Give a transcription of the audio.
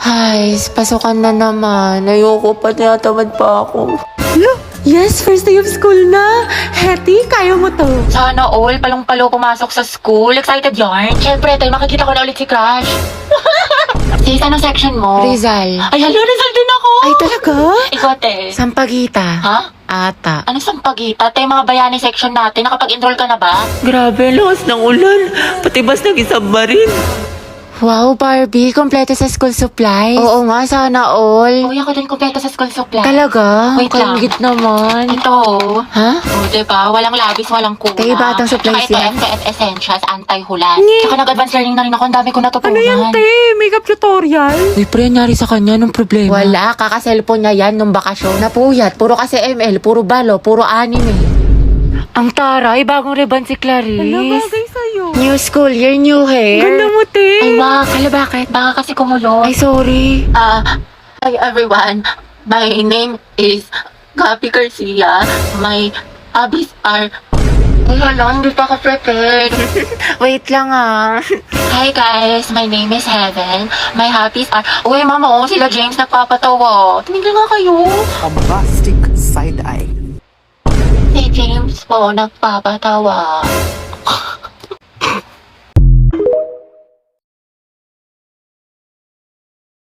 Ay, pasukan na naman. Ayoko pa, tinatamad pa ako. Yes, first day of school na. Hetty, kaya mo to. Sana all, palong-palo pumasok sa school. Excited yarn? Siyempre, tayo makikita ko na ulit si Crush. Sis, anong section mo? Rizal. Ay, hala, Rizal din ako. Ay, talaga? Ikaw, te. Sampagita. Ha? Ata. Anong sampagita? Te, mga bayani section natin. Nakapag-enroll ka na ba? Grabe, lakas ng ulan. Pati bas nag-isubmarine. Wow, Barbie, kompleto sa school supplies. Oo nga, sana all. Uy, ako din kumpleto sa school supply. Talaga? Wait lang. Kalingit naman. Ito. Ha? O, diba? Walang labis, walang kuna. Te, batang supplies Tsaka yan. ito, FTF Essentials, anti-hulan. Tsaka nag-advance learning na rin ako. Ang dami ko natutunan. Ano yan, te? Makeup tutorial? Uy, pre, nangyari sa kanya nung problema. Wala, kaka-cellphone niya yan nung bakasyon. Napuyat, puro kasi ML, puro balo, puro anime. Ang taray, bagong ribbon si Clarice. Bagay sa'yo. New school year, new hair. Ganda mo, te. Ay, Mac. Hala, bakit? Baka kasi kumulo. Ay, sorry. Hi everyone. My name is Gabi Garcia. My hobbies are... Ay, hala, hindi pa ako prepared. Wait lang ah. Hi guys, my name is Heaven. My hobbies are... Uy, mama, oh, sila James nagpapatawa. Tumigil nga kayo. Bombastic side-eye. Si James po nagpapatawa.